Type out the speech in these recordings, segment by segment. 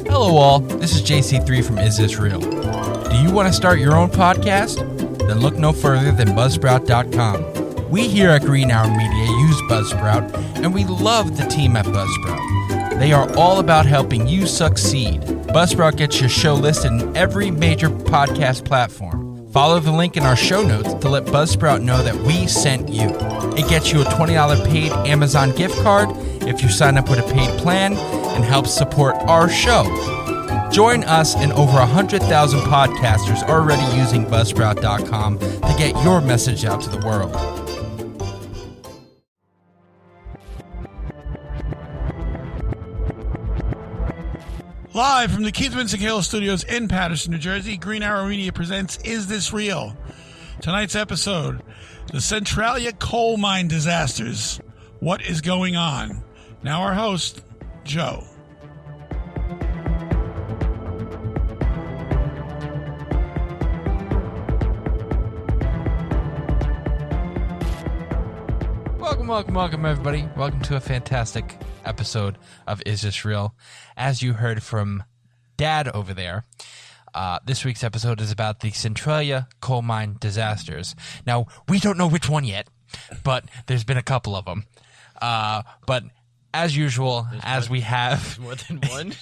Hello all, this is JC3 from Is This Real? Do you want to start your own podcast? Then look no further than Buzzsprout.com. We here at Green Hour Media use Buzzsprout, and we love the team at Buzzsprout. They are all about helping you succeed. Buzzsprout gets your show listed in every major podcast platform. Follow the link in our show notes to let Buzzsprout know that we sent you. It gets you a $20 paid Amazon gift card if you sign up with a paid plan and helps support our show. Join us and over 100,000 podcasters already using Buzzsprout.com to get your message out to the world. Live from the Keith Vincent Hale Studios in Paterson, New Jersey, Green Arrow Media presents Is This Real? Tonight's episode, the Centralia coal mine disasters. What is going on? Now our host, Joe. Welcome, everybody. Welcome to a fantastic episode of Is This Real? As you heard from Dad over there, this week's episode is about the Centralia coal mine disasters. Now, we don't know which one yet, but there's been a couple of them. But as usual, we have more than one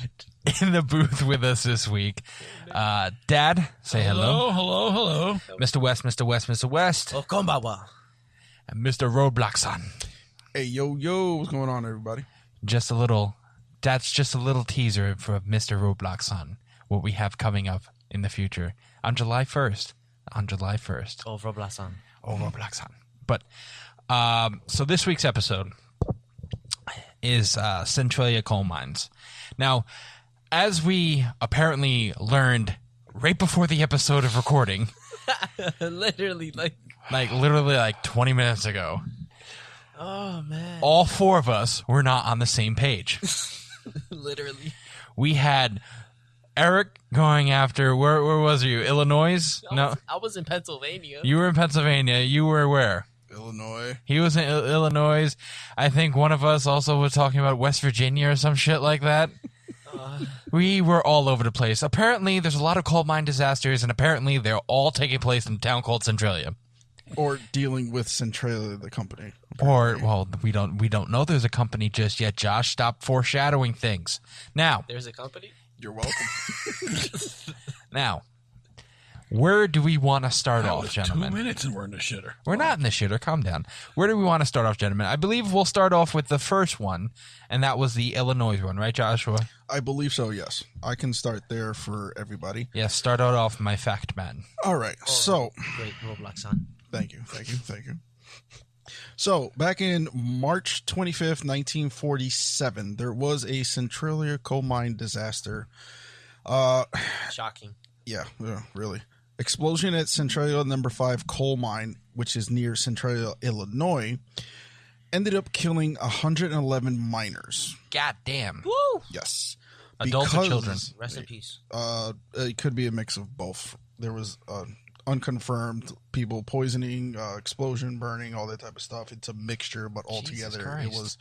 in the booth with us this week, Dad, say hello. Hello. Mr. West. Oh, konbanwa. And Mr. Roadblockson. Hey, yo, what's going on, everybody? That's just a little teaser for Mr. Roadblockson, what we have coming up in the future on July 1st. Oh, Roblasan. But, so this week's episode is Centralia coal mines. Now, as we apparently learned right before the episode of recording, literally 20 minutes ago, oh man, all four of us were not on the same page. literally. We had Eric going after, where was you? Illinois? No. I was in Pennsylvania. You were in Pennsylvania. You were where? Illinois. He was in Illinois. I think one of us also was talking about West Virginia or some shit like that. We were all over the place. Apparently, there's a lot of coal mine disasters, and apparently they're all taking place in a town called Centralia. Or dealing with Centralia, the company. Or, well, we don't know there's a company just yet, Josh. Stop foreshadowing things. Now, There's a company? You're welcome. now, where do we want to start off, gentlemen? 2 minutes and we're in the shitter. We're not in the shitter. Calm down. Where do we want to start off, gentlemen? I believe we'll start off with the first one, and that was the Illinois one, right, Joshua? I believe so, yes. I can start there for everybody. Yes, start out off, my fact man. All right, so... Great, Roblasan. Thank you. So, back in March 25th, 1947, there was a Centralia coal mine disaster. Shocking. Yeah, really. Explosion at Centralia No. 5 coal mine, which is near Centralia, Illinois, ended up killing 111 miners. God damn. Woo! Yes. Adults or children? Rest in peace. It could be a mix of both. There was unconfirmed people poisoning, explosion, burning, all that type of stuff. It's a mixture, but altogether it was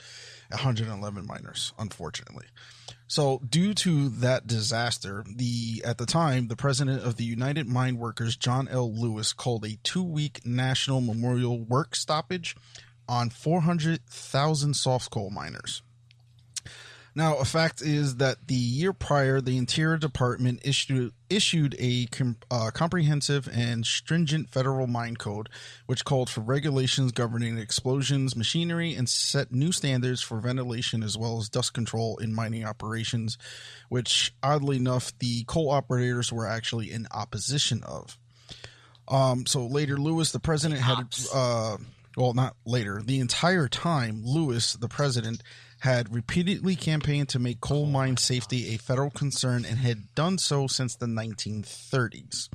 111 miners, unfortunately. So due to that disaster, at the time, the president of the United Mine Workers, John L. Lewis, called a 2-week national memorial work stoppage on 400,000 soft coal miners. Now, a fact is that the year prior, the Interior Department issued a comprehensive and stringent federal mine code, which called for regulations governing explosions, machinery, and set new standards for ventilation as well as dust control in mining operations, which, oddly enough, the coal operators were actually in opposition of. So later, Lewis, the president, not later, the entire time, Lewis, the president, had repeatedly campaigned to make coal mine safety a federal concern and had done so since the 1930s.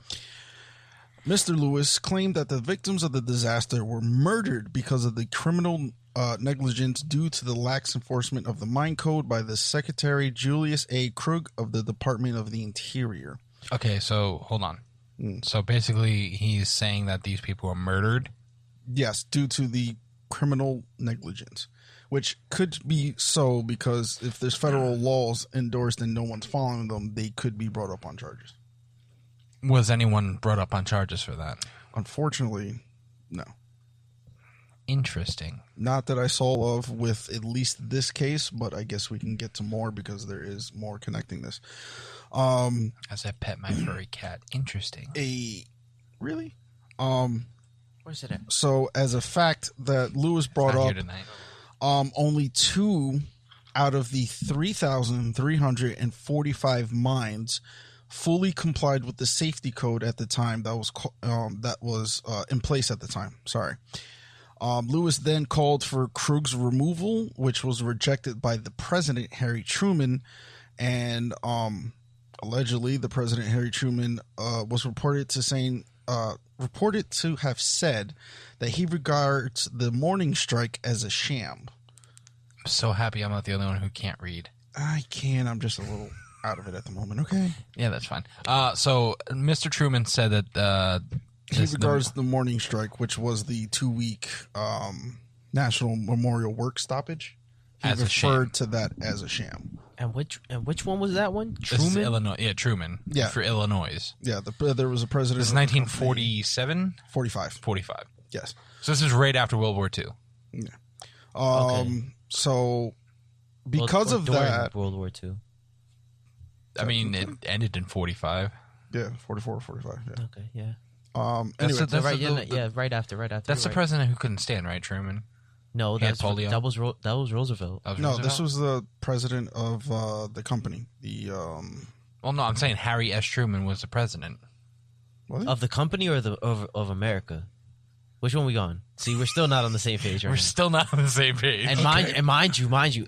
Mr. Lewis claimed that the victims of the disaster were murdered because of the criminal negligence due to the lax enforcement of the mine code by the Secretary Julius A. Krug of the Department of the Interior. Okay, so hold on. So basically he's saying that these people were murdered? Yes, due to the criminal negligence, which could be so because if there's federal laws endorsed and no one's following them, they could be brought up on charges. Was anyone brought up on charges for that? Unfortunately, no. Interesting. Not that I saw of with at least this case, but I guess we can get to more because there is more connecting this. As I pet my furry cat. Interesting. Really? Where's it at? So, as a fact that Lewis brought Not up, here tonight. only 2 out of the 3,345 mines fully complied with the safety code at the time that was in place at the time. Sorry. Lewis then called for Krug's removal, which was rejected by the president, Harry Truman, and allegedly the president, Harry Truman, was reported to have said that he regards the morning strike as a sham. I'm so happy I'm not the only one who can't read. I can. I'm just a little out of it at the moment. Okay. Yeah, that's fine. So Mr. Truman said that he regards the morning strike, which was the 2-week National Memorial Work Stoppage. He as referred to that as a sham. And which one was that one? This is Illinois. Yeah, Truman. Yeah. For Illinois. Yeah, there was a president. This is 1947? 45. 45. Yes. So this is right after World War II. Yeah. Okay. So because of that, World War II. I mean, it ended in 45. Yeah, 44, 45. Yeah. Okay, yeah. Anyway, Right after. That's the president who couldn't stand, right, Truman? No, that was Roosevelt. This was the president of the company. Well, no, I'm saying Harry S. Truman was the president. What? Of the company or of America? Which one we on? See, we're still not on the same page. We're still not on the same page. And mind you,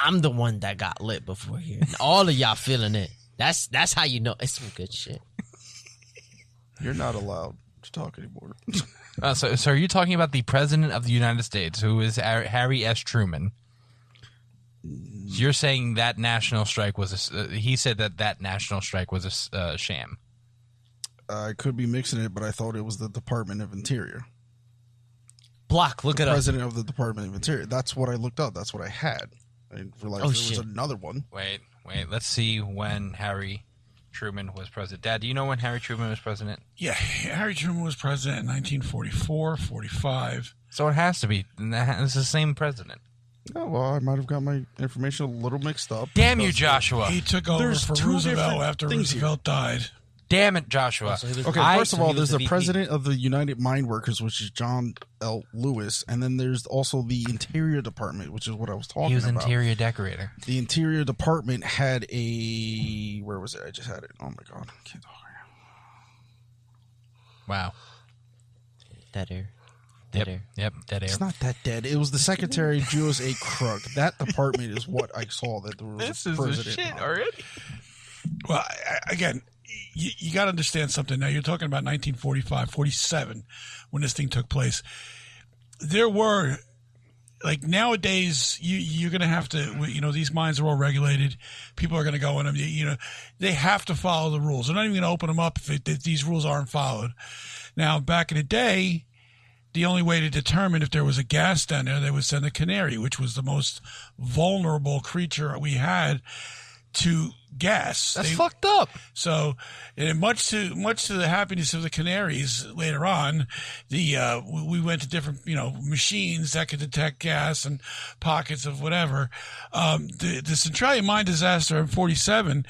I'm the one that got lit before here. And all of y'all feeling it. That's how you know it's some good shit. You're not allowed to talk anymore. So are you talking about the president of the United States, who is Harry S. Truman? You're saying that national strike was he said that national strike was a sham. I could be mixing it, but I thought it was the Department of Interior. Block, look it up. President of the Department of Interior. That's what I looked up. That's what I had. I didn't realize there was another one. Wait. Let's see when Harry Truman was president. Dad, do you know when Harry Truman was president? Yeah, Harry Truman was president in 1944, 45. So it has to be. It's the same president. Oh, well, I might have got my information a little mixed up. Damn you, Joshua. He took over for Roosevelt after Roosevelt died. Damn it, Joshua. First of all, there's the president of the United Mine Workers, which is John L. Lewis, and then there's also the Interior Department, which is what I was talking about. He was interior decorator. The Interior Department had a... Where was it? I just had it. Oh, my God. I can't talk right now. Wow. Dead air. Yep, dead air. It's not that dead. It was the Secretary, Julius A. Krug. That department is what I saw that there was this a president. This is the shit already. Well, again... You got to understand something. Now, you're talking about 1945, 47, when this thing took place. There were, like nowadays, you're going to have to, these mines are all regulated. People are going to go in them. They have to follow the rules. They're not even going to open them up if these rules aren't followed. Now, back in the day, the only way to determine if there was a gas down there, they would send a canary, which was the most vulnerable creature we had to gas. That's fucked up. So, much to the happiness of the canaries later on, we went to different machines that could detect gas and pockets of whatever. The Centralia mine disaster in 47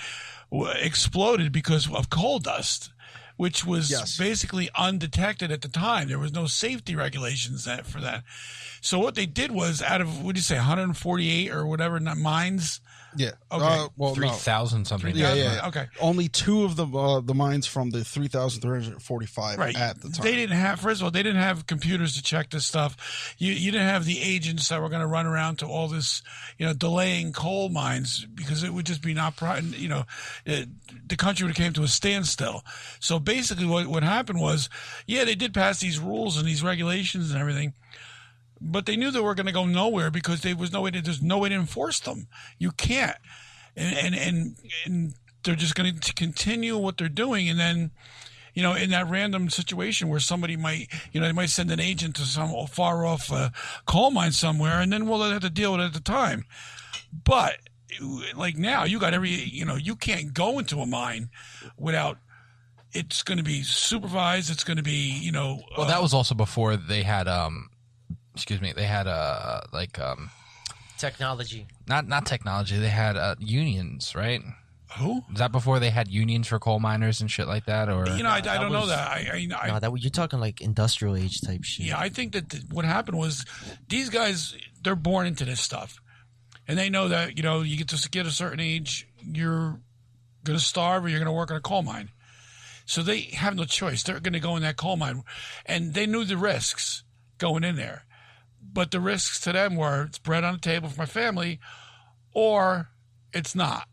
exploded because of coal dust, which was basically undetected at the time. There was no safety regulations for that. So what they did was, out of, what do you say, 148 or whatever mines. Yeah. Okay. 3,000 something. Yeah. Okay. Only 2 of the mines from the 3,345 at the time. They didn't have. First of all, they didn't have computers to check this stuff. You didn't have the agents that were going to run around to all this, delaying coal mines, because it would just be not. The country would have came to a standstill. So basically, what happened was, they did pass these rules and these regulations and everything. But they knew they were going to go nowhere because there's no way to enforce them. You can't, and they're just going to continue what they're doing. And then in that random situation where somebody might, they might send an agent to some far off coal mine somewhere, and then we'll have to deal with it at the time. But like now, you got you can't go into a mine without. It's going to be supervised. It's going to be, Well, that was also before they had, they had technology. Not technology. They had unions, right? Who? Was that before they had unions for coal miners and shit like that? Or I don't know that. You're talking like industrial age type shit. Yeah, I think that what happened was these guys, they're born into this stuff, and they know that you get to get a certain age, you're going to starve or you're going to work in a coal mine. So they have no choice. They're going to go in that coal mine, and they knew the risks going in there, but the risks to them were it's bread on the table for my family, or it's not.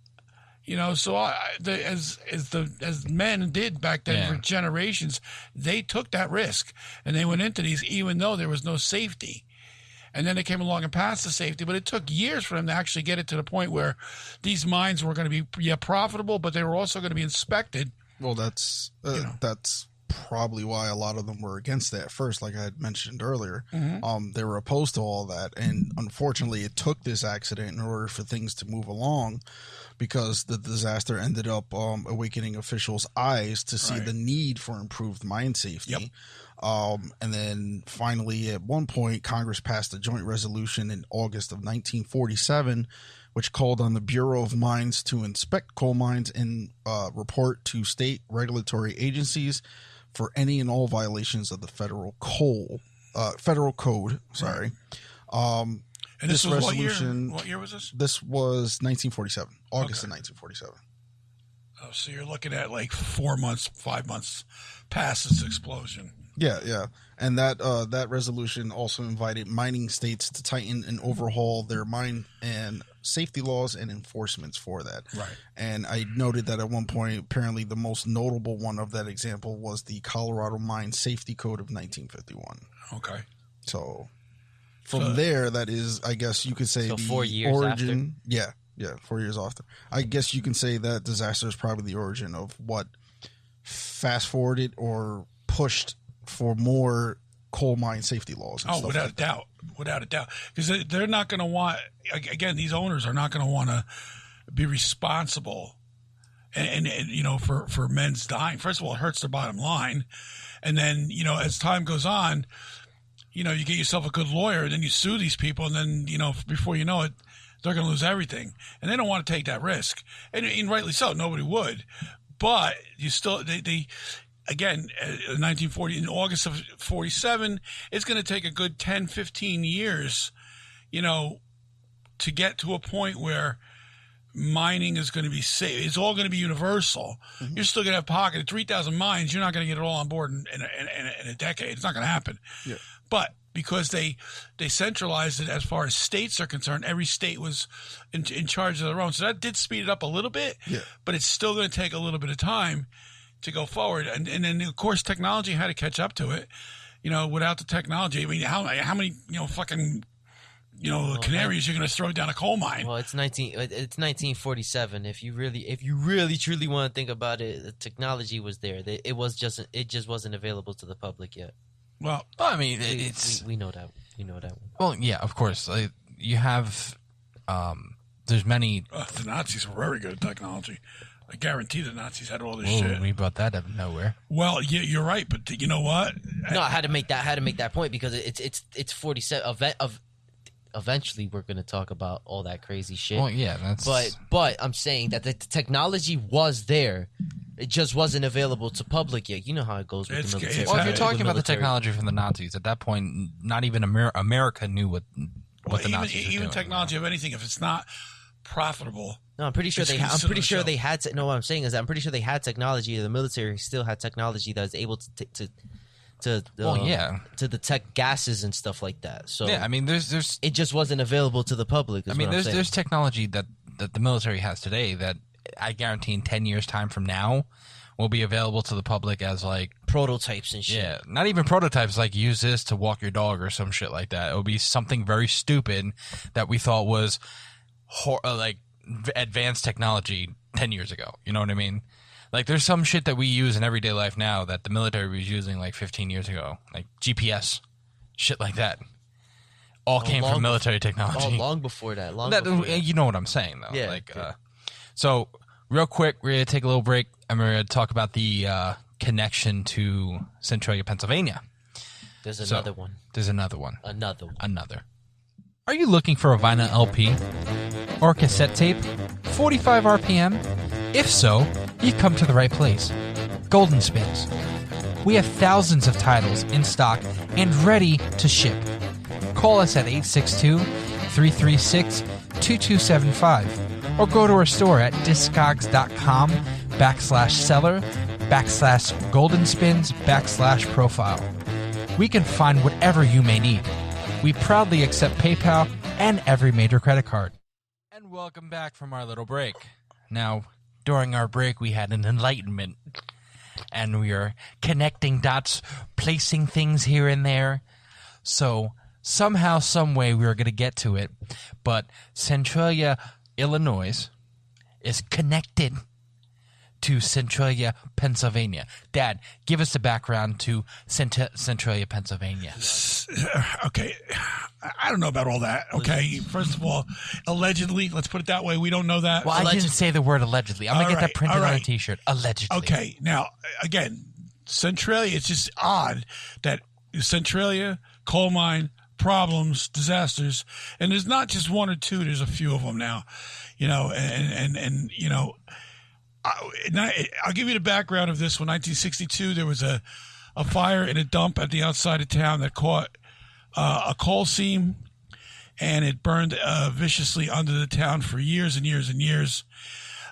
So as men did back then for generations, they took that risk and they went into these even though there was no safety. And then they came along and passed the safety, but it took years for them to actually get it to the point where these mines were going to be profitable, but they were also going to be inspected. Well, that's probably why a lot of them were against that at first, like I had mentioned earlier. Mm-hmm. They were opposed to all that, and unfortunately it took this accident in order for things to move along, because the disaster ended up awakening officials' eyes to see the need for improved mine safety. Yep. And then finally, at one point, Congress passed a joint resolution in August of 1947, which called on the Bureau of Mines to inspect coal mines and report to state regulatory agencies for any and all violations of the federal code. Sorry. And this was resolution, what year was this? This was 1947, August of 1947. Oh, so you're looking at like 5 months past this explosion. Yeah. And that resolution also invited mining states to tighten and overhaul their mine and safety laws and enforcements for that. Right. And I noted that at one point, apparently the most notable one of that example was the Colorado Mine Safety Code of 1951. Okay. So from there, that is, I guess you could say, the 4 years origin. After? Yeah, 4 years after. I guess you can say that disaster is probably the origin of what fast forwarded or pushed for more coal mine safety laws. And without like a doubt. Because they're not going to want, again, these owners are not going to want to be responsible and for men's dying. First of all, it hurts their bottom line. And then, as time goes on, you get yourself a good lawyer, and then you sue these people, and then, before you know it, they're going to lose everything. And they don't want to take that risk. And rightly so, nobody would. But you still, again, 1940, in August of 47, it's going to take a good 10, 15 years, to get to a point where mining is going to be safe. It's all going to be universal. Mm-hmm. You're still going to have pocket 3,000 mines. You're not going to get it all on board in a decade. It's not going to happen. Yeah. But because they centralized it as far as states are concerned, every state was in charge of their own. So that did speed it up a little bit, but it's still going to take a little bit of time to go forward. And then, of course, technology had to catch up to it. Without the technology, I mean, how many, fucking, canaries you're going to throw down a coal mine? Well, it's 1947. If you really truly want to think about it, the technology was there. It just wasn't available to the public yet. Well, I mean, we know that. We know that one. Well, yeah, of course. You have, there's many. The Nazis were very good at technology. I guarantee the Nazis had all this shit. We brought that out of nowhere. Well, yeah, you're right, but you know what? No, I had to make that point because it's 47. Eventually, we're going to talk about all that crazy shit. Well, yeah, that's. But I'm saying that the technology was there. It just wasn't available to public yet. You know how it goes with the military. Well, if you're talking about the technology from the Nazis, at that point, not even America knew what the Nazis were doing. Even technology of anything, if it's not profitable. No, I'm pretty sure they had. No, what I'm saying is that I'm pretty sure they had technology. The military still had technology that was able to detect gases and stuff like that. So yeah, I mean, there's it just wasn't available to the public. I mean, there's technology that the military has today that I guarantee in 10 years time from now will be available to the public as like prototypes and shit. Yeah, not even prototypes, like use this to walk your dog or some shit like that. It will be something very stupid that we thought was like advanced technology 10 years ago. You know what I mean? Like, there's some shit that we use in everyday life now that the military was using like 15 years ago, like GPS, shit like that. All came from military technology. Long before that. You know what I'm saying, though. Yeah. Like, so, real quick, we're going to take a little break, and we're going to talk about the connection to Centralia, Pennsylvania. There's another one. There's another one. Another. Are you looking for a vinyl LP or cassette tape? 45 RPM? If so, you've come to the right place. Golden Spins. We have thousands of titles in stock and ready to ship. Call us at 862-336-2275 or go to our store at discogs.com/seller/goldenspins/profile. We can find whatever you may need. We proudly accept PayPal and every major credit card. And welcome back from our little break. Now, during our break, we had an enlightenment. And we are connecting dots, placing things here and there. So, somehow, some way, we are going to get to it. But Centralia, Illinois is connected to Centralia, Pennsylvania. Dad, give us the background to Centralia, Pennsylvania. Okay. I don't know about all that. Okay. First of all, allegedly, let's put it that way. We don't know that. Well, I didn't say the word allegedly. I'm going to get that printed on a t-shirt. Allegedly. Okay. Now, again, Centralia, it's just odd that Centralia, coal mine, problems, disasters, and there's not just one or two, there's a few of them now, and I'll give you the background of this one. 1962, there was a fire in a dump at the outside of town that caught a coal seam, and it burned viciously under the town for years and years and years.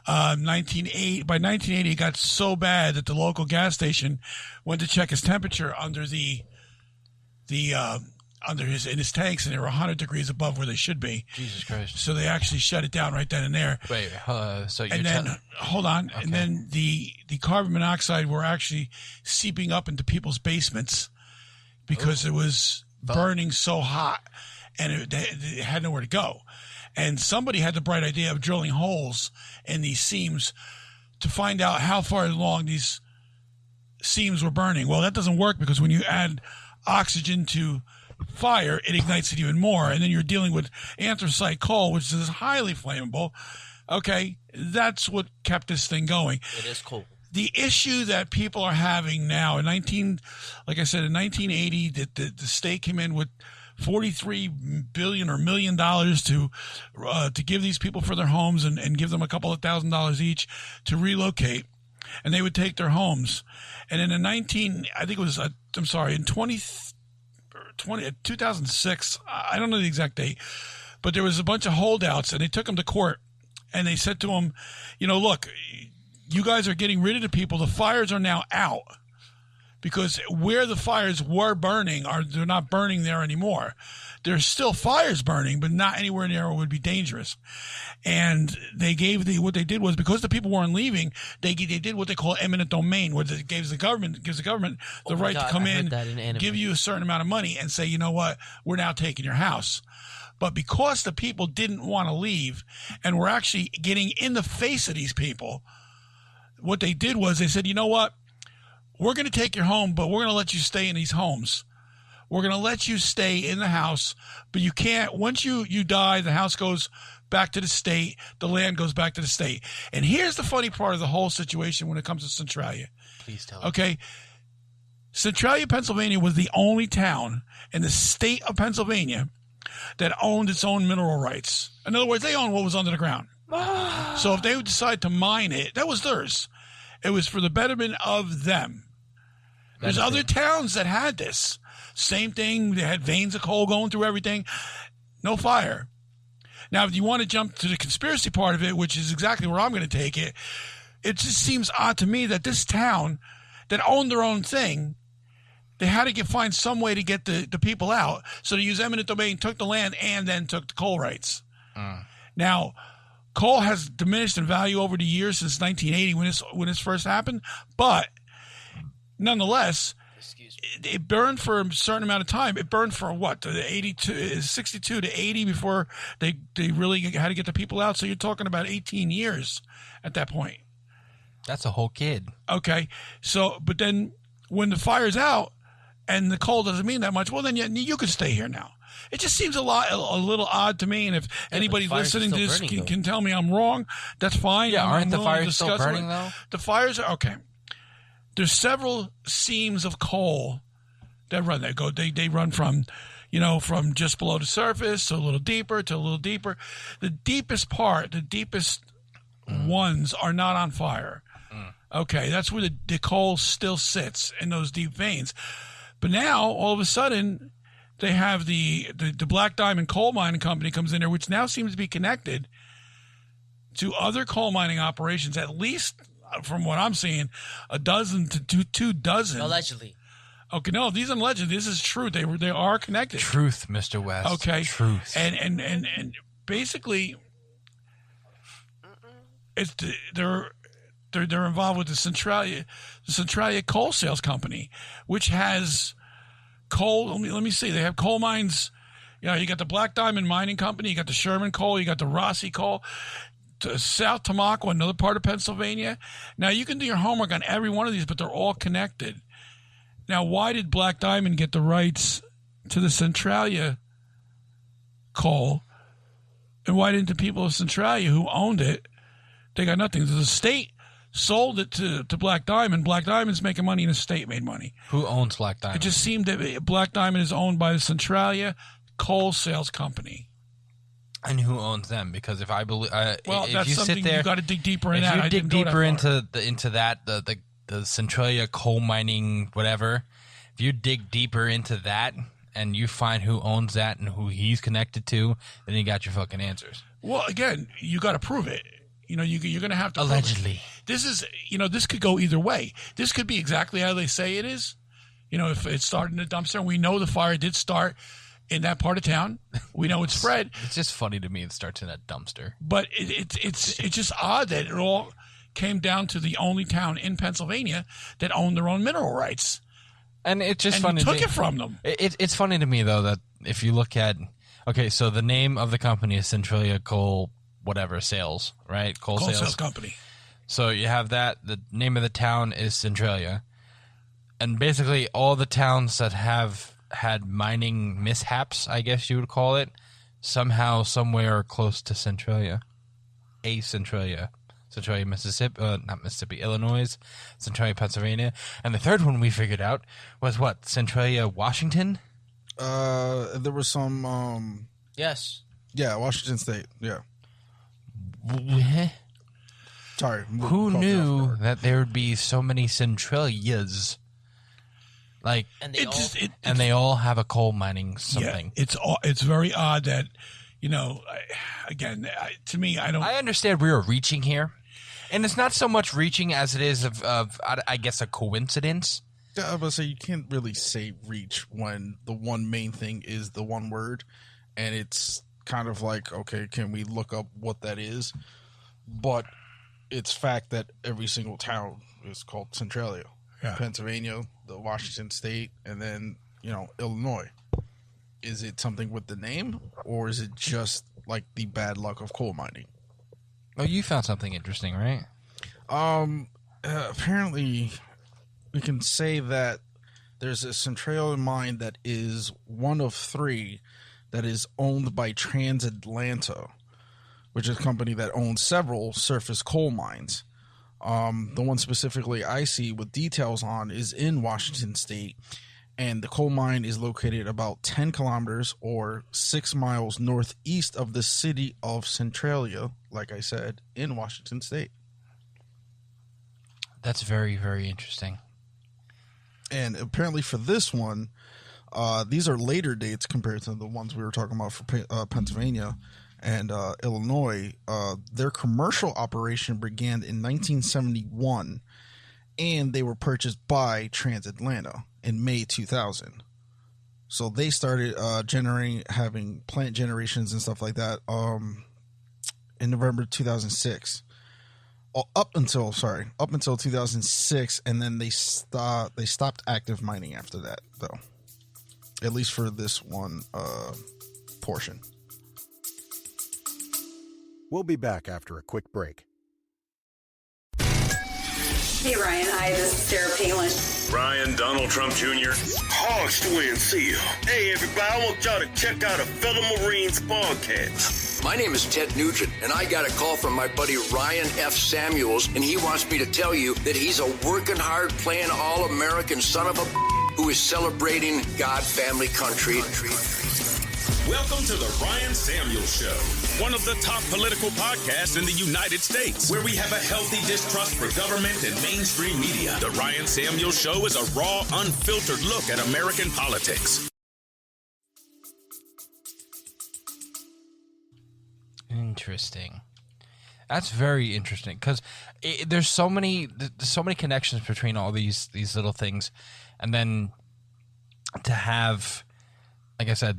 By 1980, it got so bad that the local gas station went to check his temperature in his tanks, and they were 100 degrees above where they should be. Jesus Christ! So they actually shut it down right then and there. Wait, hold on, okay. And then the carbon monoxide were actually seeping up into people's basements because it was burning so hot, and it had nowhere to go. And somebody had the bright idea of drilling holes in these seams to find out how far along these seams were burning. Well, that doesn't work because when you add oxygen to fire, it ignites it even more, and then you're dealing with anthracite coal, which is highly flammable. Okay, that's what kept this thing going. It is cool. The issue that people are having now, in 1980, the state came in with $43 billion or $1 million to give these people for their homes and give them a couple of $1,000s each to relocate, and they would take their homes. And in 2006, I don't know the exact date, but there was a bunch of holdouts, and they took them to court, and they said to them, look, you guys are getting rid of the people. The fires are now out because where the fires were burning, they're not burning there anymore. There's still fires burning, but not anywhere near it would be dangerous. And they gave what they did was, because the people weren't leaving, they did what they call eminent domain, where it gives the government the right to come in, give you a certain amount of money, and say, you know what, we're now taking your house. But because the people didn't want to leave and were actually getting in the face of these people, what they did was they said, you know what, we're going to take your home, but we're going to let you stay in these homes. We're going to let you stay in the house, but you can't. Once you die, the house goes back to the state. The land goes back to the state. And here's the funny part of the whole situation when it comes to Centralia. Please tell me. Okay. Centralia, Pennsylvania was the only town in the state of Pennsylvania that owned its own mineral rights. In other words, they owned what was under the ground. So if they would decide to mine it, that was theirs. It was for the betterment of them. There's other towns that had this. Same thing. They had veins of coal going through everything. No fire. Now, if you want to jump to the conspiracy part of it, which is exactly where I'm going to take it, it just seems odd to me that this town that owned their own thing, they had to find some way to get the people out. So they used eminent domain, took the land, and then took the coal rights. Now, coal has diminished in value over the years since 1980 when this first happened, but nonetheless, it burned for a certain amount of time. It burned for what? 62 to 80 before they really had to get the people out. So you're talking about 18 years at that point. That's a whole kid. Okay, so but then when the fire's out and the coal doesn't mean that much, well then you could stay here now. It just seems a little odd to me. And if anybody listening to this can tell me I'm wrong, that's fine. Yeah, aren't the fires still burning though? The fires are okay. There's several seams of coal that run. They run from, from just below the surface to a little deeper to a little deeper. The deepest ones are not on fire. Okay, that's where the coal still sits in those deep veins. But now, all of a sudden, they have the Black Diamond Coal Mining Company comes in there, which now seems to be connected to other coal mining operations, at least from what I'm seeing, a dozen to two dozen. Allegedly. Okay, no, these are legend. This is true. They are connected. Truth, Mr. West. Okay, truth. And basically, they're involved with the Centralia Coal Sales Company, which has coal. Let me see. They have coal mines. You got the Black Diamond Mining Company. You got the Sherman Coal. You got the Rossi Coal. South Tamaqua, another part of Pennsylvania. Now, you can do your homework on every one of these, but they're all connected. Now, why did Black Diamond get the rights to the Centralia coal? And why didn't the people of Centralia who owned it, they got nothing? The state sold it to Black Diamond. Black Diamond's making money and the state made money. Who owns Black Diamond? It just seemed that Black Diamond is owned by the Centralia Coal Sales Company. And who owns them? Because if I believe, well, if that's you something sit there, you got to dig deeper in. If you dig deeper into that, the Centralia coal mining, whatever. If you dig deeper into that and you find who owns that and who he's connected to, then you got your fucking answers. Well, again, you got to prove it. You're going to have to allegedly. This is, this could go either way. This could be exactly how they say it is. If it started in a dumpster, we know the fire did start in that part of town. We know it spread. It's just funny to me it starts in a dumpster. But it's just odd that it all came down to the only town in Pennsylvania that owned their own mineral rights. And it's just funny. Took it from them. It's funny to me, though, that if you look at... Okay, so the name of the company is Centralia Coal whatever sales, right? Coal sales company. So you have that. The name of the town is Centralia. And basically all the towns that have had mining mishaps, I guess you would call it, somehow, somewhere close to Centralia. Centralia, Mississippi, not Mississippi, Illinois, Centralia, Pennsylvania. And the third one we figured out was what? Centralia, Washington? There was some, Yes. Yeah, Washington State, yeah. Sorry. Who knew that there would be so many Centralias? Like, and they all have a coal mining something. Yeah, it's very odd that, again, to me, I understand we are reaching here, and it's not so much reaching as it is of I guess, a coincidence. Yeah, I was going to say, you can't really say reach when the one main thing is the one word, and it's kind of like, okay, can we look up what that is? But it's fact that every single town is called Centralia. Yeah. Pennsylvania, the Washington State, and then, Illinois. Is it something with the name, or is it just like the bad luck of coal mining? Oh, you found something interesting, right? Apparently, we can say that there's a Centralia mine that is one of three that is owned by Trans-Atlanta, which is a company that owns several surface coal mines. The one specifically I see with details on is in Washington State, and the coal mine is located about 10 kilometers or 6 miles northeast of the city of Centralia, like I said, in Washington State. That's very, very interesting. And apparently for this one, these are later dates compared to the ones we were talking about for Pennsylvania and Illinois. Their commercial operation began in 1971, and they were purchased by Trans-Atlanta in May 2000. So they started having plant generations and stuff like that in November 2006. Up until 2006, and then they stopped active mining after that, though. At least for this one portion. We'll be back after a quick break. Hey, Ryan. Hi, this is Sarah Palin. Ryan, Donald Trump Jr. Hogs to win, see you. Hey, everybody, I want y'all to check out a fellow Marines podcast. My name is Ted Nugent, and I got a call from my buddy Ryan F. Samuels, and he wants me to tell you that he's a working hard, playing all-American son of a who is celebrating God, family, country. Welcome to the Ryan Samuels Show, one of the top political podcasts in the United States, where we have a healthy distrust for government and mainstream media. The Ryan Samuels Show is a raw, unfiltered look at American politics. Interesting. That's very interesting because there's so many connections between all these little things, and then to have, like I said,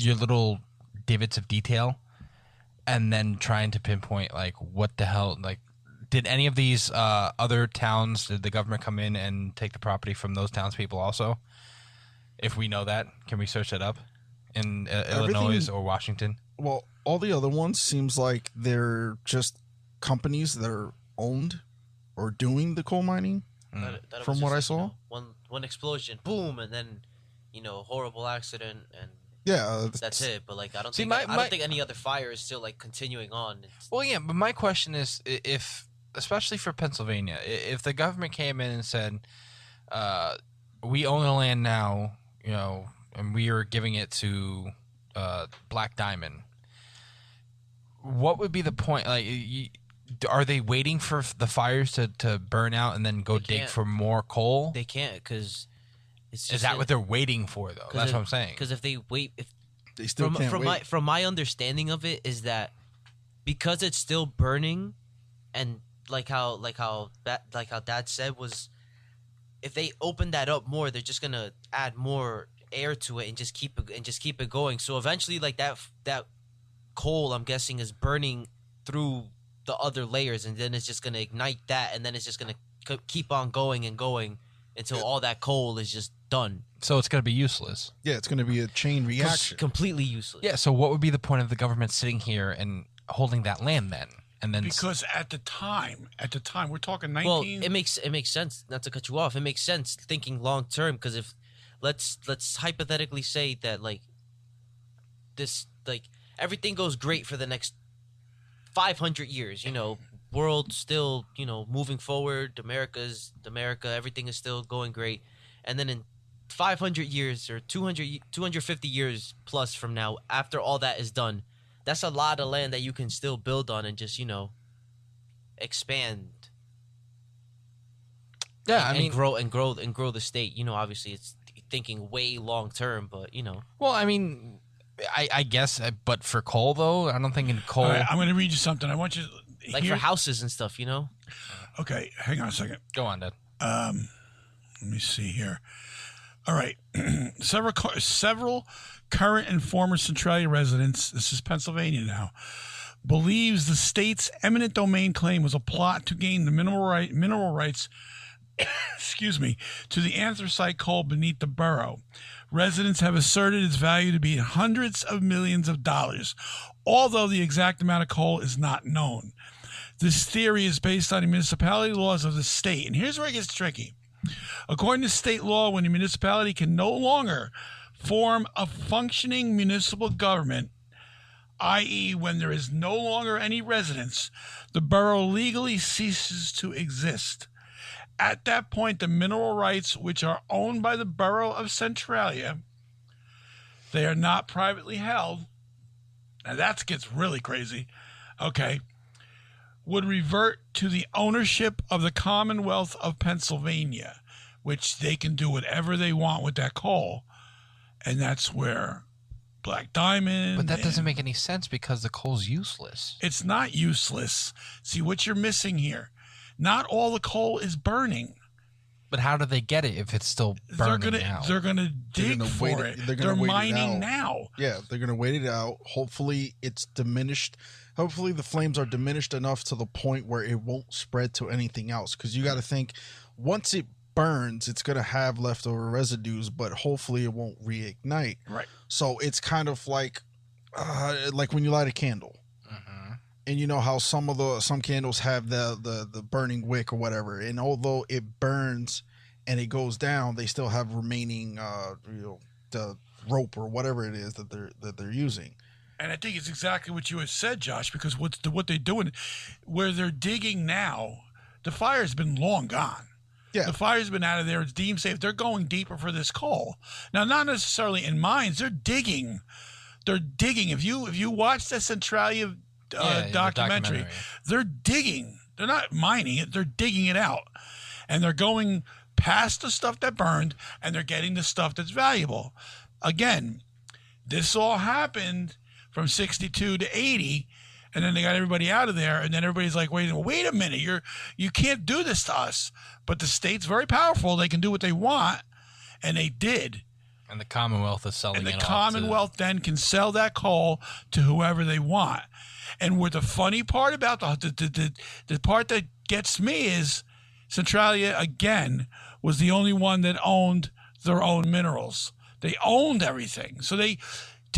your little divots of detail, and then trying to pinpoint like what the hell, like, did any of these other towns, did the government come in and take the property from those townspeople also? If we know that, can we search that up in Illinois or Washington? Well, all the other ones seems like they're just companies that are owned or doing the coal mining. That from what I saw, one explosion, boom, and then horrible accident, and yeah, that's it. But like, I don't think any other fire is still like continuing on. Well, yeah, but my question is, if especially for Pennsylvania, if the government came in and said, "We own the land now," and we are giving it to Black Diamond, what would be the point? Like, are they waiting for the fires to burn out and then go dig for more coal? They can't, because is that what they're waiting for, though? That's what I'm saying. Because if they wait, they still can't wait. From my understanding of it is that because it's still burning, and like how Dad said, was if they open that up more, they're just gonna add more air to it and just keep it going. So eventually, like that coal, I'm guessing, is burning through the other layers, and then it's just going to ignite that, and then it's just going to keep on going and going until all that coal is just done. So it's going to be useless. Yeah, it's going to be a chain reaction. Completely useless. Yeah, so what would be the point of the government sitting here and holding that land then? And then because at the time, we're talking 19... Well, it makes sense, not to cut you off. It makes sense thinking long term, because if let's hypothetically say that like this, like, everything goes great for the next 500 years, world still, moving forward, America, everything is still going great. And then in 500 years or 250 years plus from now, after all that is done, that's a lot of land that you can still build on and just, expand. Yeah, and grow the state. Obviously it's thinking way long term, but Well, I mean, I guess, but for coal though, I don't think in coal. All right, I'm going to read you something. I want you to like for houses and stuff, Okay, hang on a second. Go on, Dad. Let me see here. All right, several current and former Centralia residents, this is Pennsylvania now, believes the state's eminent domain claim was a plot to gain the mineral rights excuse me, to the anthracite coal beneath the borough. Residents have asserted its value to be hundreds of millions of dollars, although the exact amount of coal is not known. This theory is based on the municipality laws of the state. And here's where it gets tricky. According to state law, when the municipality can no longer form a functioning municipal government, i.e., when there is no longer any residents, the borough legally ceases to exist. At that point, the mineral rights, which are owned by the borough of Centralia, they are not privately held. Now that gets really crazy. Okay. Would revert to the ownership of the Commonwealth of Pennsylvania, which they can do whatever they want with that coal. And that's where Black Diamond... But that doesn't make any sense because the coal's useless. It's not useless. See, what you're missing here. Not all the coal is burning. But how do they get it if it's still burning now? They're going to dig for it. They're mining now. Yeah, they're going to wait it out. Hopefully it's diminished. Hopefully the flames are diminished enough to the point where it won't spread to anything else. Because you got to think, once it burns, it's going to have leftover residues, but hopefully it won't reignite. Right. So it's kind of like when you light a candle. And you know how some candles have the burning wick or whatever, and although it burns and it goes down, they still have remaining the rope or whatever it is that they're using. And I think it's exactly what you had said, Josh, because what they're doing, where they're digging now, the fire's been long gone. Yeah. The fire's been out of there. It's deemed safe. They're going deeper for this coal. Now, not necessarily in mines. They're digging. If you watch the Centralia documentary, they're digging. They're not mining it. They're digging it out. And they're going past the stuff that burned, and they're getting the stuff that's valuable. Again, this all happened from 62 to 80, and then they got everybody out of there, and then everybody's like, wait a minute, you can't do this to us. But the state's very powerful. They can do what they want, and they did. And the Commonwealth is selling it off. And the Commonwealth then can sell that coal to whoever they want. And what the funny part about the part that gets me is Centralia, again, was the only one that owned their own minerals. They owned everything. So to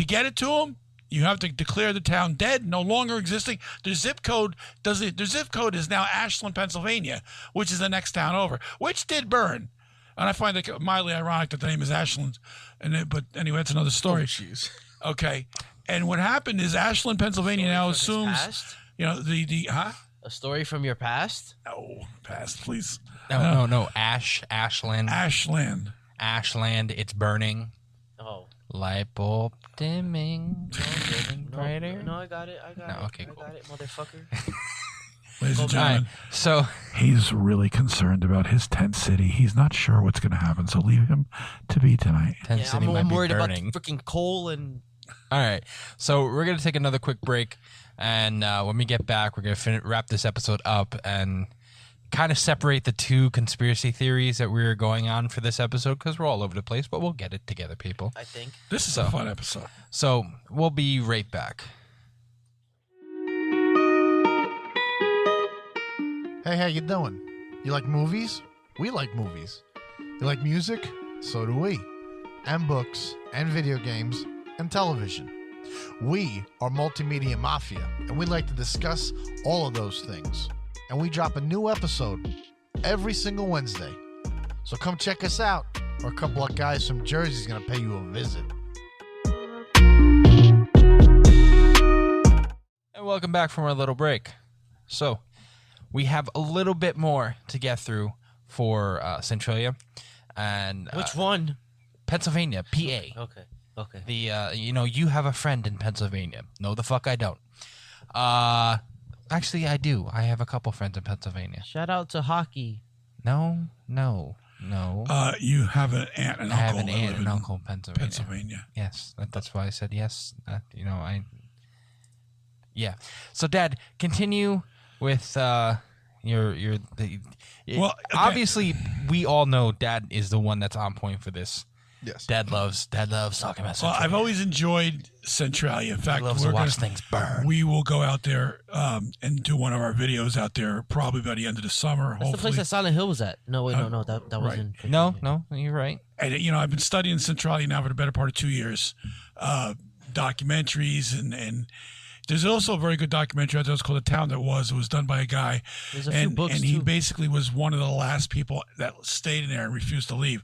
get it to them, you have to declare the town dead, no longer existing. Their zip code is now Ashland, Pennsylvania, which is the next town over, which did burn. And I find it mildly ironic that the name is Ashland. But anyway, that's another story. Oh, jeez. Okay. And what happened is Ashland, Pennsylvania now assumes, A story from your past? No, past, please. No. Ashland. Ashland. It's burning. Oh. Light bulb dimming. Brighter. No, I got it. Okay, cool. I got it, motherfucker. Ladies and gentlemen, so he's really concerned about his tent city. He's not sure what's going to happen, so leave him to be tonight. Tent city might I'm be worried burning. about freaking coal and... All right, so we're going to take another quick break, and when we get back, we're going to wrap this episode up and kind of separate the two conspiracy theories that we're going on for this episode, because we're all over the place, but we'll get it together, people. I think. This is a fun episode. So we'll be right back. Hey, how you doing? You like movies? We like movies. You like music? So do we. And books, and video games, and television. We are Multimedia Mafia, and we like to discuss all of those things. And we drop a new episode every single Wednesday. So come check us out, or a couple of guys from Jersey is going to pay you a visit. And welcome back from our little break. So we have a little bit more to get through for Centralia. And Which one? Pennsylvania, PA. Okay. You have a friend in Pennsylvania. No, the fuck I don't. Actually, I do. I have a couple friends in Pennsylvania. Shout out to hockey. No. You have an aunt and uncle. I have an aunt and uncle in Pennsylvania. Yes, that's why I said yes. Yeah. So, Dad, continue with your. Well, okay. Obviously, we all know Dad is the one that's on point for this. Yes. Dad loves talking about Centralia. Well, I've always enjoyed Centralia. In fact, he loves to watch things burn. We will go out there and do one of our videos out there probably by the end of the summer. That's the place that Silent Hill was at. No, wait, no, that right. wasn't. No, you're right. And I've been studying Centralia now for the better part of 2 years. Documentaries and there's also a very good documentary out there. It's called The Town That Was. It was done by a guy. There's a few books, and he too. basically was one of the last people that stayed in there and refused to leave.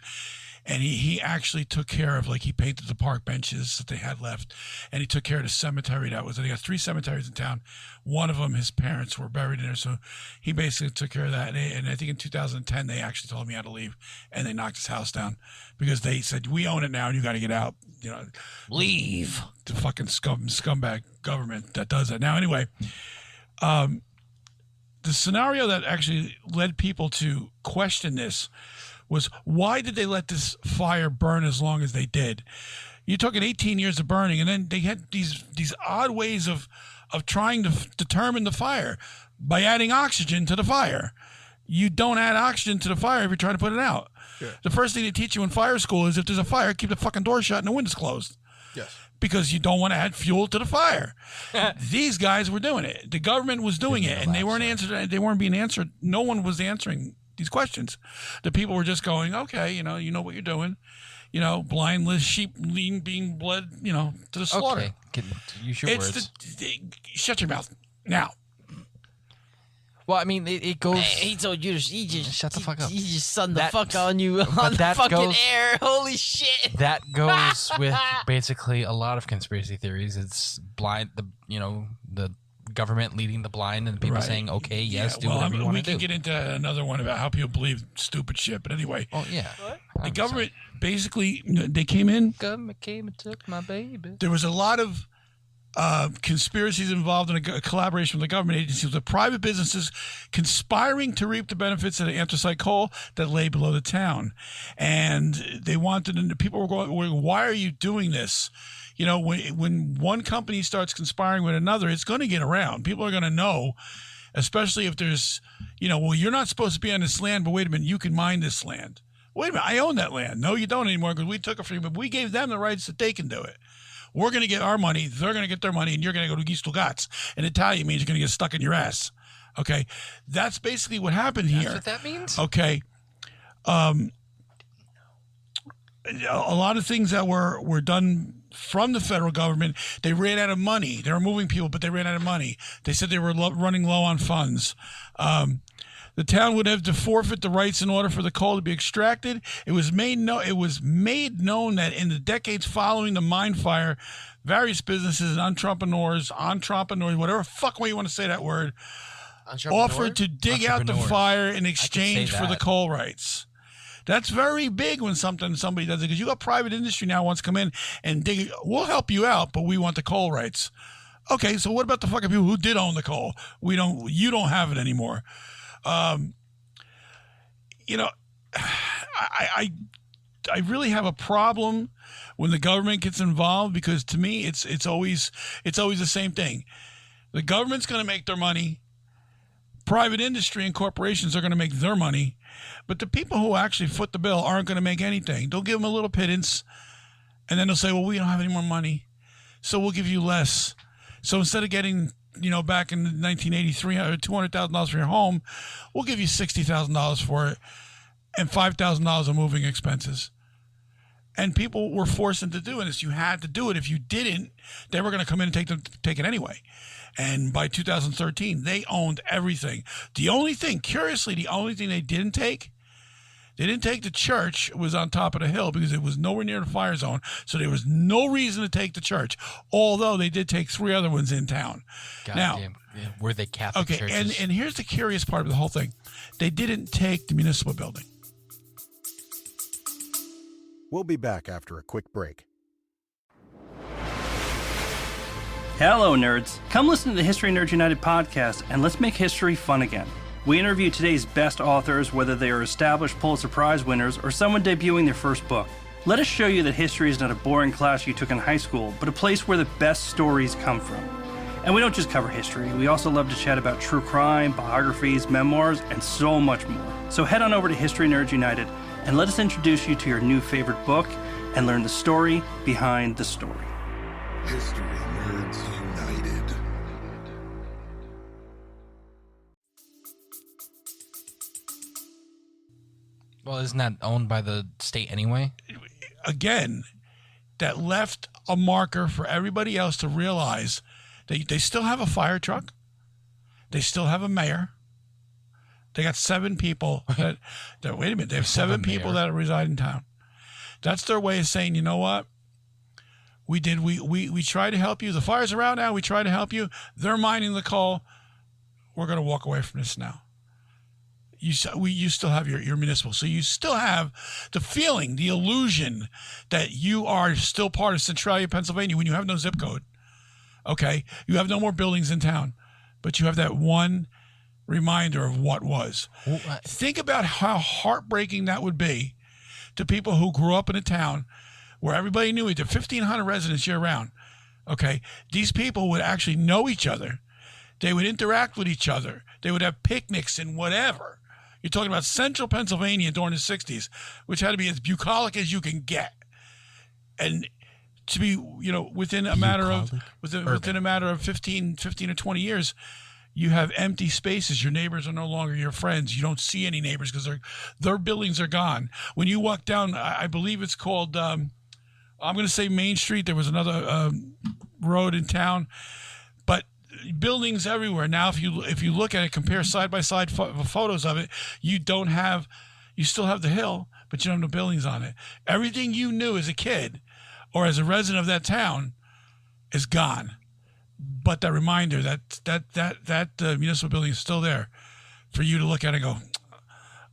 And he actually took care of, he painted the park benches that they had left. And he took care of the cemetery that was there. They got 3 cemeteries in town. One of them, his parents were buried in there. So he basically took care of that. And I think in 2010, they actually told him he had to leave. And they knocked his house down because they said, we own it now and you got to get out. Leave. The fucking scumbag government that does that. Now, anyway, the scenario that actually led people to question this was, why did they let this fire burn as long as they did? You took 18 years of burning, and then they had these odd ways of trying to determine the fire by adding oxygen to the fire. You don't add oxygen to the fire if you're trying to put it out. Yeah. The first thing they teach you in fire school is if there's a fire, keep the fucking door shut and the windows closed. Yes. Because you don't want to add fuel to the fire. These guys were doing it. The government was doing it, and they weren't answered. They weren't being answered. No one was answering these questions. The people were just going, okay, you know what you're doing. Blindless sheep being bled, to the slaughter. Okay, use your words. Shut your mouth. Now, well, I mean, it goes. He told you he just shut the fuck up. He just sunned the fuck on you on the that fucking goes- air. Holy shit! That goes with basically a lot of conspiracy theories. It's blind, the government leading the blind, and people Right. saying, "Okay, yes, do well, whatever you want we to do." can get into another one about how people believe stupid shit. But anyway, Oh yeah, the government basically they came in. Government came and took my baby. There was a lot of conspiracies involved in a collaboration with the government agencies, with private businesses conspiring to reap the benefits of the anthracite coal that lay below the town. And they wanted, and people were going, why are you doing this? You know, when one company starts conspiring with another, it's going to get around. People are going to know, especially if there's, you know, well, you're not supposed to be on this land, but wait a minute, you can mine this land. Wait a minute, I own that land. No, you don't anymore because we took it from you, but we gave them the rights that they can do it. We're going to get our money, they're going to get their money, and you're going to go to Gistogats. And Italian means you're going to get stuck in your ass. Okay? That's basically what happened here. That's what that means? Okay. A lot of things that were done from the federal government, they ran out of money. They were moving people, but they ran out of money. They said they were running low on funds. The town would have to forfeit the rights in order for the coal to be extracted. It was made known that in the decades following the mine fire, various businesses and entrepreneurs, whatever fuck way you want to say that word, offered to dig out the fire in exchange for the coal rights. That's very big when somebody does it, because you got private industry now wants to come in and dig. We'll help you out, but we want the coal rights. Okay, so what about the fucking people who did own the coal? You don't have it anymore. You know, I really have a problem when the government gets involved, because to me it's always the same thing. The government's going to make their money. Private industry and corporations are going to make their money, but the people who actually foot the bill aren't going to make anything. They'll give them a little pittance, and then they'll say, well, we don't have any more money, so we'll give you less. So instead of getting, you know, back in 1983, $200,000 for your home, we'll give you $60,000 for it and $5,000 of moving expenses. And people were forced into doing this. You had to do it. If you didn't, they were going to come in and take it anyway. And by 2013, they owned everything. The only thing they didn't take, the church. It was on top of the hill because it was nowhere near the fire zone. So there was no reason to take the church, although they did take 3 other ones in town. Goddamn. Were they Catholic churches? And here's the curious part of the whole thing. They didn't take the municipal building. We'll be back after a quick break. Hello, nerds. Come listen to the History Nerds United podcast, and let's make history fun again. We interview today's best authors, whether they are established Pulitzer Prize winners or someone debuting their first book. Let us show you that history is not a boring class you took in high school, but a place where the best stories come from. And we don't just cover history. We also love to chat about true crime, biographies, memoirs, and so much more. So head on over to History Nerds United and let us introduce you to your new favorite book and learn the story behind the story. History Nerds United. Well, isn't that owned by the state anyway? Again, that left a marker for everybody else to realize that they still have a fire truck. They still have a mayor. They got 7 people that wait a minute, they have 7 people that reside in town. That's their way of saying, you know what? We tried to help you. The fire's around now. We tried to help you. They're mining the coal. We're going to walk away from this now. You still have your municipal. So you still have the feeling, the illusion that you are still part of Centralia, Pennsylvania, when you have no zip code. Okay? You have no more buildings in town, but you have that one reminder of what was. Think about how heartbreaking that would be to people who grew up in a town where everybody knew each other, 1,500 residents year-round. Okay? These people would actually know each other. They would interact with each other. They would have picnics and whatever. You're talking about central Pennsylvania during the 60s, which had to be as bucolic as you can get. And to be, you know, within a matter of 15 or 20 years, you have empty spaces. Your neighbors are no longer your friends. You don't see any neighbors because their buildings are gone. When you walk down, I believe it's called, I'm going to say Main Street. There was another road in town. But buildings everywhere. Now, if you look at it, compare side by side photos of it, you still have the hill, but you don't have no buildings on it. Everything you knew as a kid or as a resident of that town is gone. But that reminder that municipal building is still there for you to look at and go,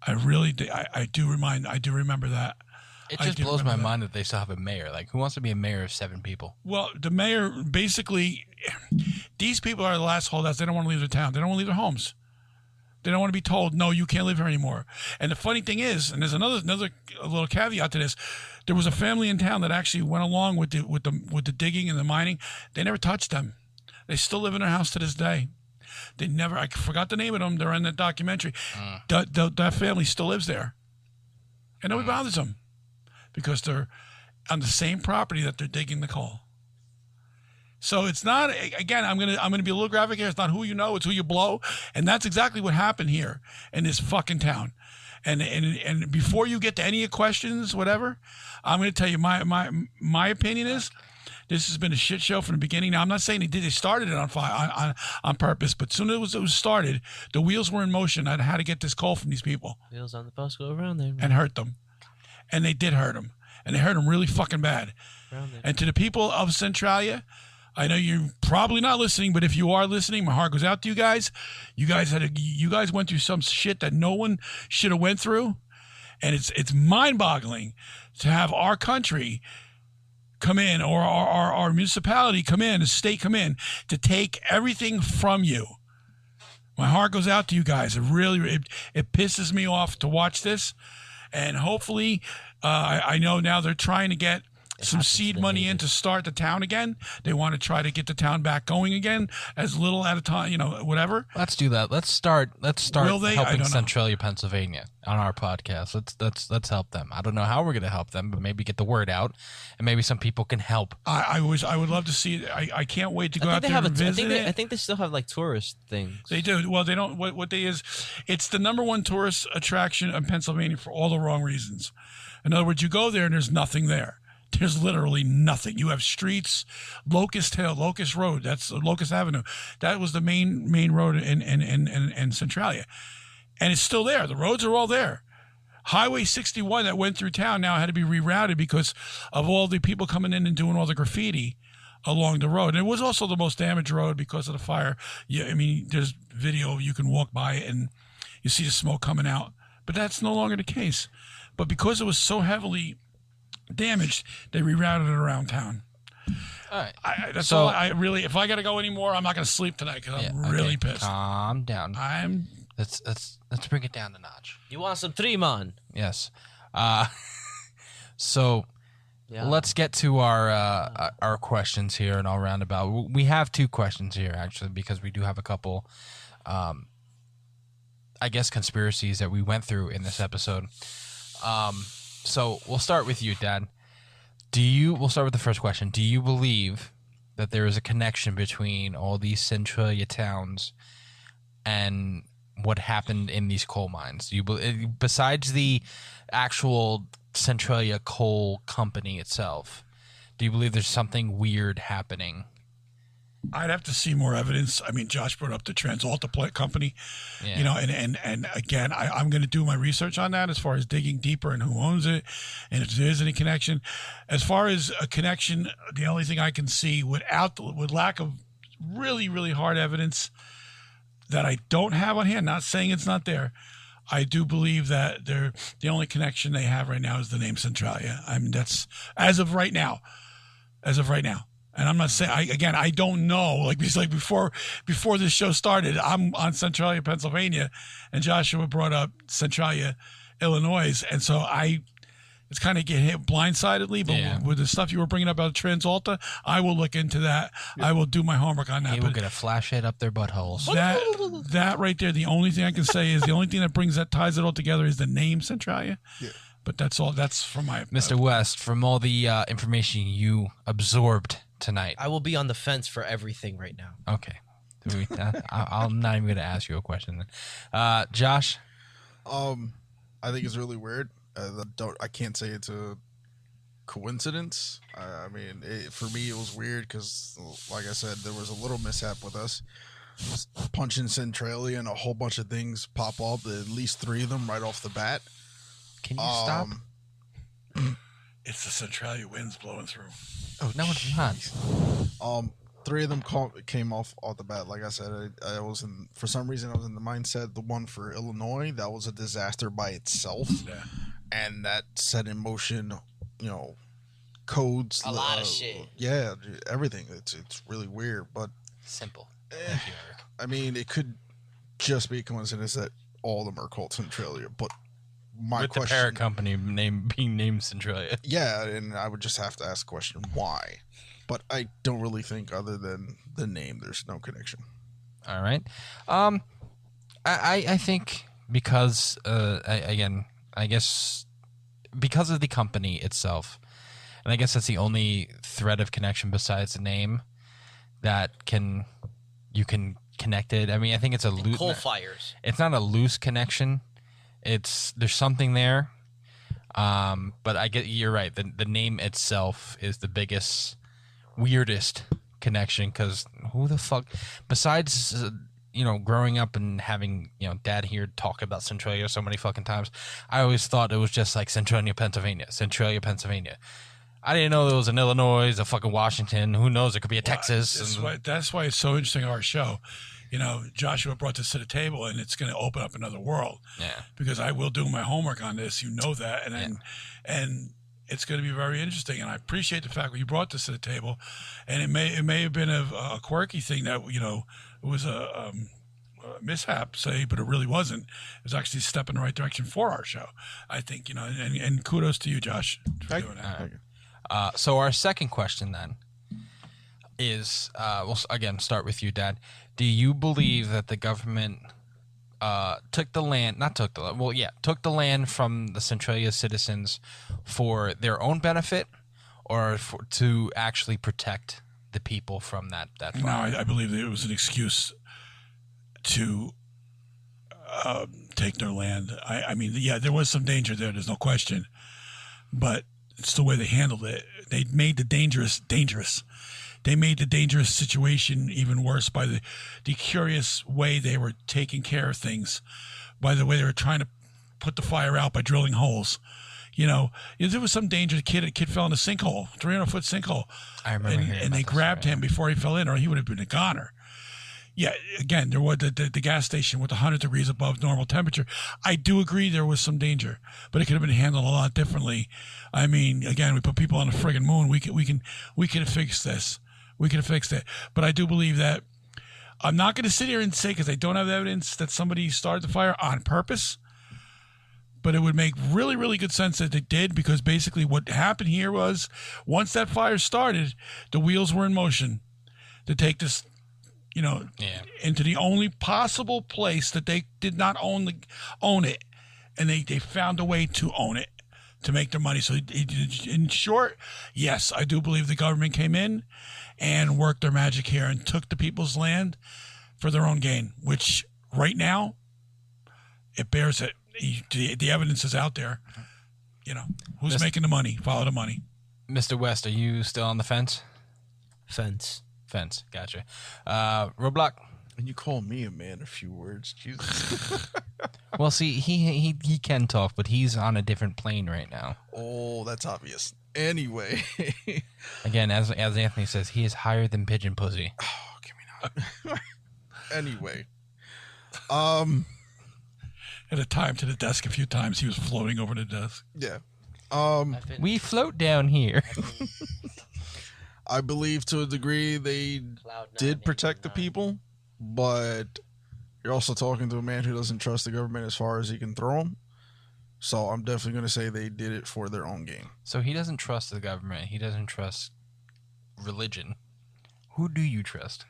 I do remember that. It just blows my mind that they still have a mayor. Like, who wants to be a mayor of 7 people? Well, the mayor, basically, these people are the last holdouts. They don't want to leave their town. They don't want to leave their homes. They don't want to be told, no, you can't live here anymore. And the funny thing is, and there's another little caveat to this, there was a family in town that actually went along with the digging and the mining. They never touched them. They still live in their house to this day. They never, I forgot the name of them. They're in that documentary. That family still lives there. And nobody bothers them because they're on the same property that they're digging the coal. So it's not, again, I'm gonna be a little graphic here. It's not who you know, it's who you blow. And that's exactly what happened here in this fucking town. And before you get to any questions, whatever, I'm going to tell you my opinion is this has been a shit show from the beginning. Now, I'm not saying they started it on purpose, but as soon as it was started, the wheels were in motion on how to get this coal from these people. Wheels on the bus go around there. And hurt them. And they did hurt them. And they hurt them really fucking bad. And to the people of Centralia, I know you're probably not listening, but if you are listening, my heart goes out to you guys. You guys went through some shit that no one should have went through. And it's mind-boggling to have our country come in, or our municipality come in, the state come in, to take everything from you. My heart goes out to you guys. It pisses me off to watch this. And hopefully, I know now they're trying to get some seed money in to start the town again. They want to try to get the town back going again, as little at a time, whatever. Let's do that. Let's start helping Centralia, Pennsylvania on our podcast. Let's help them. I don't know how we're going to help them, but maybe get the word out, and maybe some people can help. I would love to see it. I can't wait to go out there and visit it. I think they still have like tourist things. They do. Well, they don't. What they is, it's the number one tourist attraction in Pennsylvania for all the wrong reasons. In other words, you go there and there's nothing there. There's literally nothing. You have streets, Locust Hill, Locust Road. That's Locust Avenue. That was the main road in Centralia, and it's still there. The roads are all there. Highway 61 that went through town now had to be rerouted because of all the people coming in and doing all the graffiti along the road. And it was also the most damaged road because of the fire. Yeah, I mean, there's video you can walk by and you see the smoke coming out, but that's no longer the case. But because it was so heavily damaged, they rerouted it around town. All right. That's all. If I got to go anymore, I'm not going to sleep tonight because I'm really pissed. Calm down. Let's bring it down a notch. You want some Tremon? Yes. So let's get to our questions here and all roundabout. We have 2 questions here actually because we do have a couple, I guess, conspiracies that we went through in this episode. So we'll start with you, Dad. We'll start with the first question. Do you believe that there is a connection between all these Centralia towns and what happened in these coal mines? Besides the actual Centralia Coal Company itself, do you believe there's something weird happening? I'd have to see more evidence. I mean, Josh brought up the Transalta company, and again, I'm going to do my research on that as far as digging deeper and who owns it and if there is any connection. As far as a connection, the only thing I can see with lack of really, really hard evidence that I don't have on hand, not saying it's not there, I do believe that the only connection they have right now is the name Centralia. I mean, that's as of right now. And I'm not saying, I don't know. Like before this show started, I'm on Centralia, Pennsylvania, and Joshua brought up Centralia, Illinois. And so it's kind of get hit blindsidedly. But with the stuff you were bringing up about Transalta, I will look into that. I will do my homework on that. We'll get a flashlight up their buttholes. That right there, the only thing I can say is the only thing that ties it all together is the name Centralia. Yeah. But that's all. That's from my Mr. West. From all the information you absorbed tonight, I will be on the fence for everything right now. Okay, I'm not even going to ask you a question then. Josh, I think it's really weird. I can't say it's coincidence. I mean, for me, it was weird because, like I said, there was a little mishap with us. Punching Centralia and a whole bunch of things pop up, at least 3 of them right off the bat. Can you stop? It's the Centralia winds blowing through. Oh, no, it's not. 3 of them came off the bat. Like I said, I was in, for some reason, I was in the mindset, the one for Illinois, that was a disaster by itself. Yeah. And that set in motion, codes. A lot of shit. Yeah, everything. It's really weird, but simple. Thank you, Eric. I mean, it could just be a coincidence that all of them are called Centralia, but with the parent company being named Centralia. Yeah, and I would just have to ask the question, why? But I don't really think, other than the name, there's no connection. All right. I think because, I guess because of the company itself, and I guess that's the only thread of connection besides the name that you can connect it. I mean, I think it's a loose coal fires. It's not a loose connection. There's something there. But I get you're right. The name itself is the biggest, weirdest connection, because who the fuck, besides growing up and having dad here talk about Centralia so many fucking times, I always thought it was just like Centralia, Pennsylvania. I didn't know there was an Illinois, a fucking Washington. Who knows? It could be a Texas. That's why it's so interesting, our show. Joshua brought this to the table, and it's going to open up another world. Yeah. Because I will do my homework on this. You know that. And it's going to be very interesting. And I appreciate the fact that you brought this to the table. And it may have been a quirky thing that, it was a mishap, but it really wasn't. It was actually a step in the right direction for our show, I think, and kudos to you, Josh, for doing that. So our second question then is, we'll again start with you, Dad. Do you believe that the government took the land from the Centralia citizens for their own benefit, or to actually protect the people from that fire? No, I believe that it was an excuse to take their land. I mean, yeah, there was some danger there. There's no question, but it's the way they handled it. They made the dangerous. They made the dangerous situation even worse by the curious way they were taking care of things, by the way they were trying to put the fire out by drilling holes. There was some danger. A kid fell in a sinkhole, 300-foot sinkhole. I remember and they grabbed him before he fell in, or he would have been a goner. Yeah, again, there was the gas station with 100 degrees above normal temperature. I do agree there was some danger, but it could have been handled a lot differently. I mean, again, we put people on the friggin' moon. We could have fixed this. We could have fixed it. But I do believe that I'm not going to sit here and say, because I don't have evidence, that somebody started the fire on purpose. But it would make really, really good sense that they did, because basically what happened here was, once that fire started, the wheels were in motion to take this, into the only possible place that they did not own it. And they found a way to own it, to make their money. So in short, yes, I do believe the government came in and worked their magic here and took the people's land for their own gain, which right now, it bears it. The evidence is out there. Who's making the money? Follow the money. Mr. West, are you still on the fence? Fence. Gotcha. Roblox. And you call me a man a few words, Jesus. Well, see, he can talk, but he's on a different plane right now. Oh, that's obvious. Anyway. Again, as Anthony says, he is higher than pigeon pussy. Oh, give me not. Anyway. At a time to the desk a few times, he was floating over the desk. Yeah. We float down here. I believe to a degree they did protect the people, but you're also talking to a man who doesn't trust the government as far as he can throw them. So I'm definitely going to say they did it for their own gain. So he doesn't trust the government. He doesn't trust religion. Who do you trust?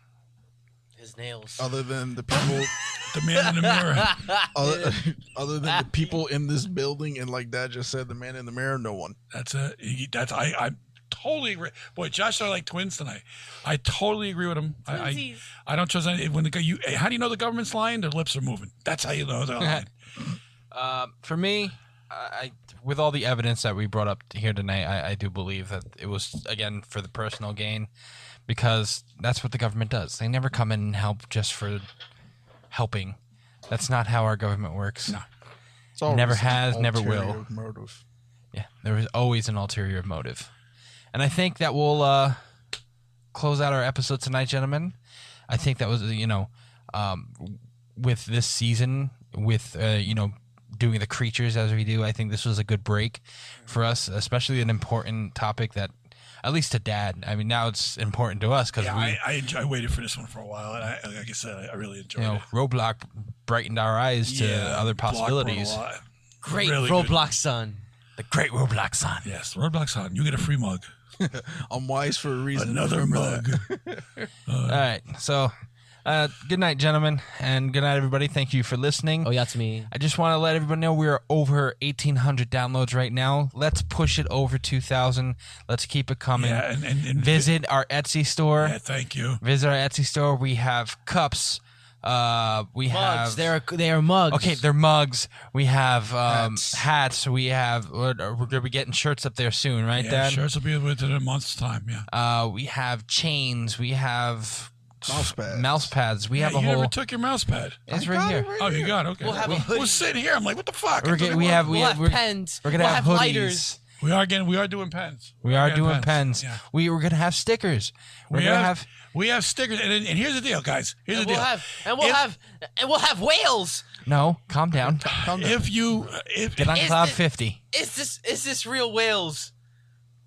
His nails. Other than the people... The man in the mirror. Other than the people in this building, and like Dad just said, the man in the mirror, no one. That's it. I totally agree. Boy, Josh and I are like twins tonight. I totally agree with him. I don't trust any. How do you know the government's lying? Their lips are moving. That's how you know they're lying. For me, with all the evidence that we brought up here tonight, I do believe that it was, again, for the personal gain, because that's what the government does. They never come in and help just for helping. That's not how our government works. No. It's always never has, never will. ulterior motive. Yeah, there is always an ulterior motive. And I think that will close out our episode tonight, gentlemen. I think that was, with this season, with, doing the creatures as we do, I think this was a good break for us, especially an important topic that, at least to Dad. I mean, now it's important to us because I waited for this one for a while, and like I said, I really enjoyed it. Roblox brightened our eyes to other possibilities. Great really Roblox good. son. The great Roblox son. Yes, Roblox son. You get a free mug. I'm wise for a reason. Another mug. All right, so good night, gentlemen, and good night, everybody. Thank you for listening. Oh, yeah, it's me. I just want to let everybody know we're over 1,800 downloads right now. Let's push it over 2,000. Let's keep it coming. Yeah, and visit our Etsy store. Yeah, thank you. Visit our Etsy store. We have cups. We mugs. have They are mugs. Okay, they're mugs. We have hats. We have. We're gonna be getting shirts up there soon, right, Yeah, Dad? shirts will be within a month's time. Yeah. We have chains. We have mouse pads. We have a you whole. never took your mouse pad. It's right here. Oh, you got it. Okay. We'll have a hoodie. We're sitting here. I'm like, what the fuck? We have pens. We're gonna We'll have have hoodies. lighters. We are doing pens. We are doing pens. Yeah. We're gonna have stickers. We're gonna have. We have stickers, and here's the deal, guys. Here's the deal. We'll have whales. No, calm down. Calm down. Get on cloud 50. Is this real whales?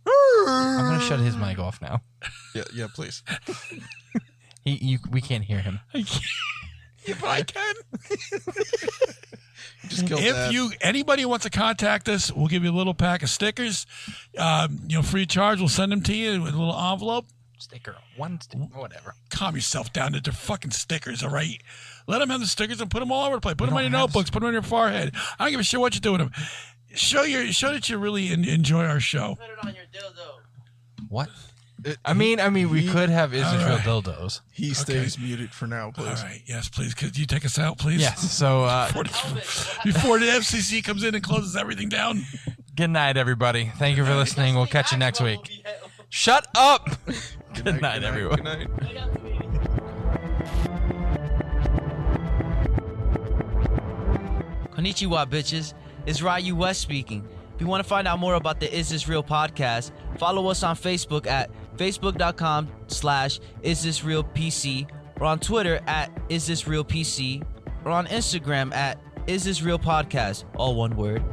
I'm gonna shut his mic off now. Yeah, please. We can't hear him. Yeah, but I can. Just killed that. Anybody wants to contact us, we'll give you a little pack of stickers. Free of charge. We'll send them to you with a little envelope. Sticker, whatever. Calm yourself down. They're fucking stickers, all right? Let them have the stickers and put them all over the place. Put them on your notebooks. Put them on your forehead. I don't give a shit what you do with them. Show that you really enjoy our show. Put it on your dildo. What? I mean, we could have Israel dildos. He stays muted for now, please. All right, yes, please. Could you take us out, please? Yes. So before the FCC comes in and closes everything down. Good night, everybody. Thank you for listening. We'll catch you next week. Shut up. Good night, everyone. Good night. Konnichiwa, bitches. It's Ryu West speaking. If you want to find out more about the Is This Real podcast, follow us on Facebook at facebook.com/isthisrealpc, or on Twitter at isthisrealpc, or on Instagram at isthisrealpodcast, all one word.